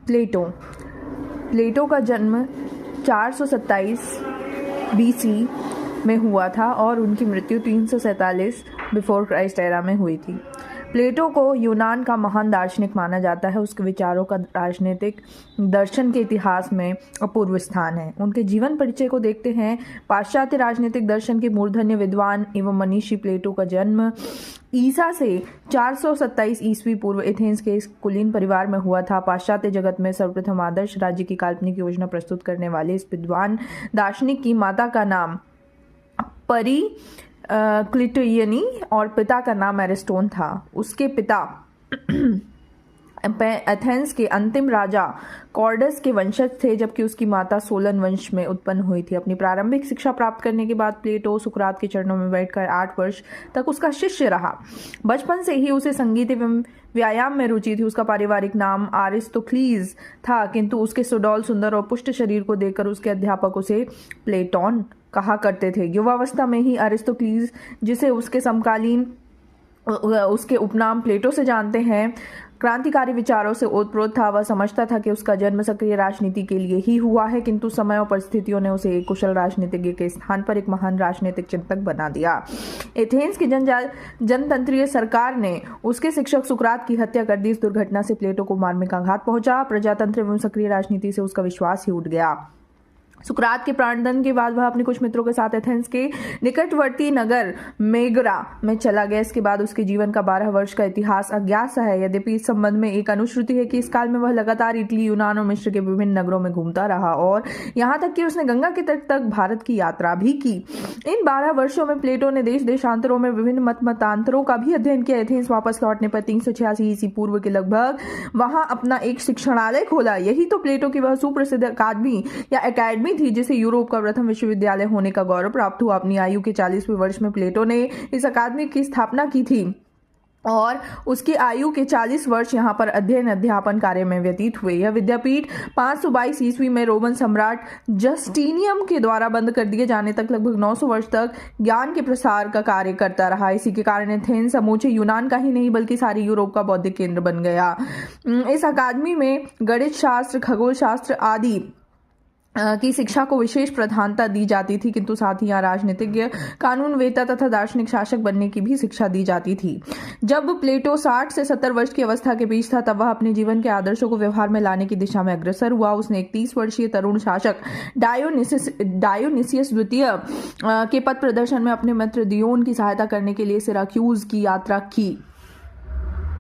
प्लेटो का जन्म 427 BC में हुआ था और उनकी मृत्यु 347 बिफोर क्राइस्ट एरा में हुई थी। प्लेटो को यूनान का महान दार्शनिक माना जाता है। उसके विचारों का राजनीतिक दर्शन के इतिहास में अपूर्व स्थान है। उनके जीवन परिचय को देखते हैं। पाश्चात्य राजनीतिक दर्शन के मूर्धन्य विद्वान एवं मनीषी प्लेटो का जन्म ईसा से 427 ईस्वी पूर्व एथेंस के कुलीन परिवार में हुआ था। पाश्चात्य जगत में सर्वप्रथम आदर्श राज्य की काल्पनिक योजना प्रस्तुत करने वाले इस विद्वान दार्शनिक की माता का नाम क्लिटोयनी और पिता का नाम एरिस्टोन था। उसके पिता एथेंस के अंतिम राजा कॉर्डस के वंशज थे, जबकि उसकी माता सोलन वंश में उत्पन्न हुई थी। अपनी प्रारंभिक शिक्षा प्राप्त करने के बाद प्लेटो सुकरात के चरणों में बैठकर 8 वर्ष तक उसका शिष्य रहा। बचपन से ही उसे संगीत एवं व्यायाम में रुचि थी। उसका पारिवारिक नाम अरिस्तोक्लीज था, किंतु उसके सुडौल, सुंदर और पुष्ट शरीर को देखकर उसके अध्यापक उसे प्लेटोन कहा करते थे। युवावस्था में ही अरिस्तोक्लीज, जिसे उसके समकालीन उसके उपनाम प्लेटो से जानते हैं, क्रांतिकारी विचारों से ओतप्रोत था। वह समझता था कि उसका जन्म सक्रिय राजनीति के लिए ही हुआ है, किंतु समय और परिस्थितियों ने उसे एक कुशल राजनीतिज्ञ के स्थान पर एक महान राजनीतिक चिंतक बना दिया। एथेंस की जनतंत्रीय सरकार ने उसके शिक्षक सुकरात की हत्या कर दी। इस दुर्घटना से प्लेटो को मार्मिक आघात पहुंचा। प्रजातंत्र एवं सक्रिय राजनीति से उसका विश्वास ही उठ गया। सुकरात के प्राणदंड के बाद वह अपने कुछ मित्रों के साथ एथेंस के निकटवर्ती नगर मेगरा में चला गया। इसके बाद उसके जीवन का 12 वर्ष का इतिहास अज्ञात सा है। यद्यपि इस संबंध में एक अनुश्रुति है कि इस काल में वह लगातार इटली, यूनान और मिस्र के विभिन्न नगरों में घूमता रहा और यहाँ तक कि उसने गंगा के तट तक भारत की यात्रा भी की। इन 12 वर्षों में प्लेटो ने देश देशांतरों में विभिन्न मतांतरों का भी अध्ययन किया। एथेंस वापस लौटने पर 386 ईस्वी पूर्व के लगभग वहां अपना एक शिक्षणालय खोला। यही तो प्लेटो की वह सुप्रसिद्ध अकादमी या एकेडमी थी जिसे यूरोप का प्रथम विश्वविद्यालय होने का गौरव प्राप्त हुआ। अपनी आयु के 40वें वर्ष में प्लेटो ने इस अकादमी की स्थापना की थी और उसकी आयु के 40 वर्ष यहाँ पर अध्ययन अध्यापन कार्य में व्यतीत हुए। यह विद्यापीठ 522 ईस्वी में रोमन सम्राट जस्टिनियम के द्वारा बंद कर दिए जाने तक लगभग 900 वर्ष तक ज्ञान के प्रसार का कार्य करता रहा। इसी के कारण एथेंस समूचे यूनान का ही नहीं बल्कि सारी यूरोप का बौद्धिक केंद्र बन गया। इस अकादमी में गणित शास्त्र, खगोल शास्त्र आदि की शिक्षा को विशेष प्रधानता दी जाती थी, किंतु साथ ही यहाँ राजनीतिज्ञ, कानूनवेत्ता तथा दार्शनिक शासक बनने की भी शिक्षा दी जाती थी। जब प्लेटो 60 से 70 वर्ष की अवस्था के बीच था, तब वह अपने जीवन के आदर्शों को व्यवहार में लाने की दिशा में अग्रसर हुआ। उसने एक 30 वर्षीय तरुण शासक डायोनिसियस द्वितीय के पद प्रदर्शन में अपने मित्र दियोन की सहायता करने के लिए सिराक्यूज की यात्रा की।